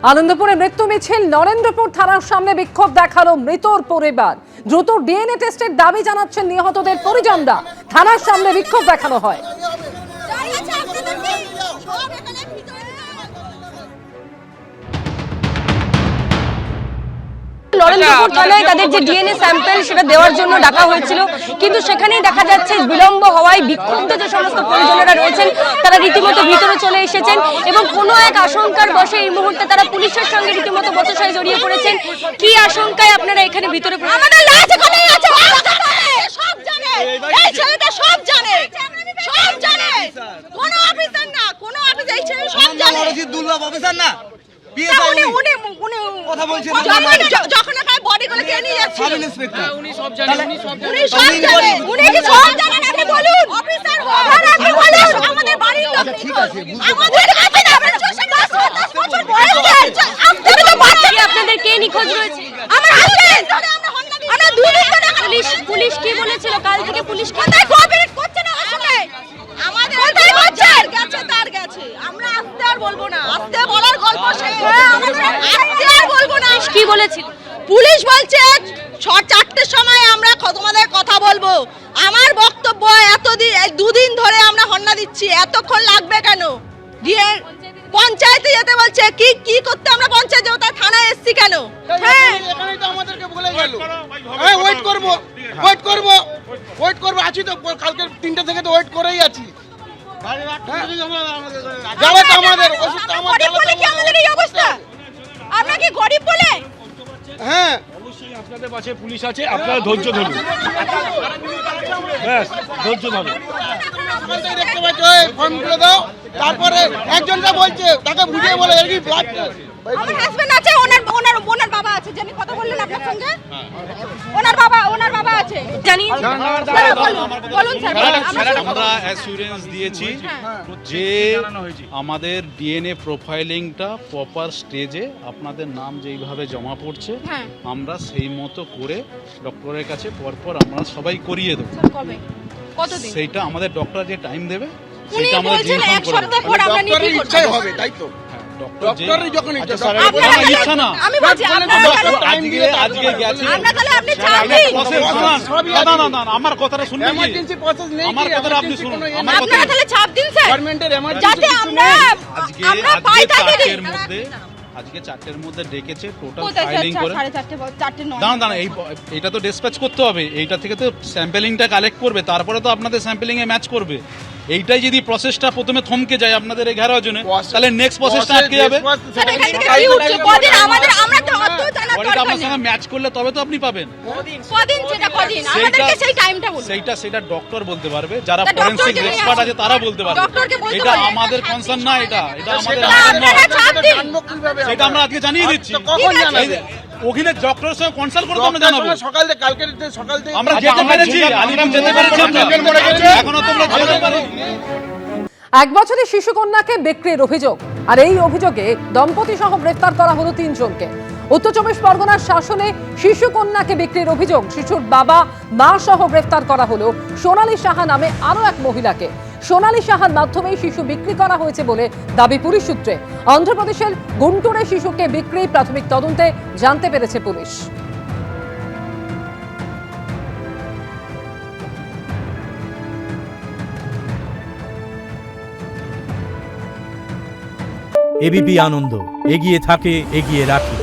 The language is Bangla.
আনন্দপুরে মৃত্যু মিছিল, নরেন্দ্রপুর থানার সামনে বিক্ষোভ দেখালো মৃতর পরিবার। দ্রুত ডিএনএ টেস্টের দাবি জানাচ্ছেন নিহতদের পরিজনরা। থানার সামনে বিক্ষোভ দেখানো হয়। নরেন্দ্রপুর থানায় তাদের যে ডিএনএ স্যাম্পল সেটা দেওয়ার জন্য ডাকা হয়েছিল, কিন্তু সেখানেই দেখা যাচ্ছে বিলম্ব হওয়ায় বিক্ষুব্ধ যে সমস্ত পরিজনেরা রয়েছেন তারা রীতিমতো ভিতরে চলে এসেছেন এবং কোনো এক আশঙ্কার বশে এই মুহূর্তে তারা পুলিশের সঙ্গে রীতিমতো বচসায় জড়িয়ে পড়েছেন। কি আশঙ্কায় আপনারা এখানে ভিতরে? আমাদের লাশ এখানেই আছে, সব জানে, এই ছেলেটা সব জানে, সব জানে, কোনো অফিসার না, কোনো অফিস, এই ছেলে সব জানে। রশিদ দুর্লভ অফিসার না, কথা বলছেন যখন এখানে বডিগুলো কে নিয়ে যাচ্ছে সাব ইন্সপেক্টর, উনি সব জানেন, উনি সব উনি সব জানেন, উনি কি সব জানেন? আপনি বলুন অফিসার, আপনি বলুন আমাদের বাড়ির লোক। ঠিক আছে, আমাদের কাছে না, আমরা 10 বছর বয়স আছে, আপনি তো বাচ্চা। আপনাদের কে নিখোঁজ রয়েছে? আমার হাজবেন্ড, আমরা 2 দিন ধরে পুলিশ কি বলেছিল? কাল থেকে পুলিশ কোথায় কোঅপারেট করছে না আসলে? আমাদের কোথায় গেছে তার গেছে, আমরা আস্তে আর বলবো না, আস্তে বলার গল্প শেষ। আমাদের আস্তে আর বলবো না। কি বলেছিল? পুলিশ বলছে 4টার সময় আমরা তোমাদের কথা বলবো। আমার বক্তব্য এতদিন, 2 দিন ধরে আমরা হন্না দিচ্ছি, এতক্ষণ লাগবে কেন? দিয়ে পঞ্চায়েতে যেতে বলছে, কি করতে আমরা পঞ্চায়েত যাবো, তার থানায় এসছি কেন? হ্যাঁ, এখানেই তো আমাদেরকে বলে গেল, ওয়েট করবো, আছি তো, কালকে 3টা থেকে তো ওয়েট করেই আছি। যাবে তো আমাদের ওষুধটা, গরিব বলে কি আমাদের এই অবস্থা? আমরা কি গরিব বলে? হ্যাঁ অবশ্যই আপনাদের পাশে পুলিশ আছে, আপনারা ধৈর্য ধরুন, ব্যাস ধৈর্য ধরুন। দেখতে পাচ্ছ, ফর্মগুলো দাও, তারপরে একজনটা বলছে, তাকে বুঝিয়ে বলে কি ব্লাড আমার হাজবেন্ড আছে, ওনার বাবা আছে, যিনি কথা বললেন আপনার সঙ্গে, ওনার বাবা আছে, জানি বলুন স্যার। আমরা অ্যাসুরেন্স দিয়েছি যে আমাদের ডিএনএ প্রোফাইলিংটা প্রপার স্টেজে আপনাদের নাম যেইভাবে জমা পড়ছে আমরা সেই মতো করে ডক্টরের কাছে পরপর আমরা সবাই করিয়ে দেবো। কতদিন? সেইটা আমাদের ডক্টর যে টাইম দেবে উনি সেটা আমরা বলছেন ইনফর্ম এক করে সপ্তাহ পর আমরা ডক্টরের নিতে ইচ্ছাই হবে, তাই তো? ডক্টরের যখন ইচ্ছা, আমার ইচ্ছা না। আমি বলছি আজকে গেছে আমরা তাহলে আপনি চাপ দিন, না আমার কথাটা শুনবেন কি? এমার্জেন্সি প্রসেস নেই, আমার কথাটা আপনি শুনুন, আমার কথা আপনারা তাহলে চাপ দিন স্যার, গভর্নমেন্টের এমার্জেন্সি যাতে আমরা পাই তাড়াতাড়ি। আজকে 4টের মধ্যে ডেকেছে টোটাল কোথায় ফাইলিং করে। 4:30 নয়। দাঁড়ান এইটা তো ডিসপ্যাচ করতে হবে, এইটা থেকে তো স্যাম্পলিংটা কালেক্ট করবে, তারপরে তো আপনাদের স্যাম্পলিং এ ম্যাচ করবে। এইটাই যদি প্রসেসটা প্রথমে থমকে যায় আপনাদের এই ঘেরার জন্য, তাহলে নেক্সট প্রসেসটা আটকে যাবে। স্যার এখান থেকে কি উঠছে কদিন? আমাদের আমরা তো অত জানার বডিটা দরকার আপনার নেই। সঙ্গে ম্যাচ করলে তবে তো আপনি পাবেন। কদিন সেটা কদিন? আমাদেরকে সেই টাইমটা বলুন। সেইটা ডক্টর বলতে পারবে, যারা তা ফরেনসিক ডক্টরকে এক্সপার্ট আছে তারা বলতে পারবে। ডক্টরকে বলতে এটা বলুন। আমাদের কনসার্ন না, এটা আমাদের না, concern নয়। আপনারা চাপ দিন। সেটা আমরা আজকে জানিয়ে দিচ্ছি। কখন ঠিক আছে। জানাবে? ওখানে ডক্টরের সঙ্গে কনসাল্ট করে আমরা জানাবো। সকাল থেকে, কালকে সকাল থেকে আমরা যেতে পেরেছি, আলিপুর যেতে পেরেছি, এখনো তোমরা যেতে পারো। 1 বছরের শিশু কন্যাকে বিক্রির অভিযোগ, আর এই অভিযোগে দম্পতি সহ গ্রেফতার করা হলো 3 জনকে। উত্তর 24 পরগনার শাসনে শিশু কন্যাকে বিক্রির অভিযোগ, শিশুর বাবা মা সহ গ্রেফতার করা হলো সোনালী সাহা নামে আরো এক মহিলাকে। সোনালী সাহার মাধ্যমে শিশু বিক্রি করা হয়েছে বলে দাবি পুলিশ সূত্রে। অন্ধ্রপ্রদেশের গুন্টুরে শিশুকে বিক্রি প্রাথমিক তদন্তে জানতে পেরেছে পুলিশ। এবিপি আনন্দ, এগিয়ে থাকে, এগিয়ে রাখে।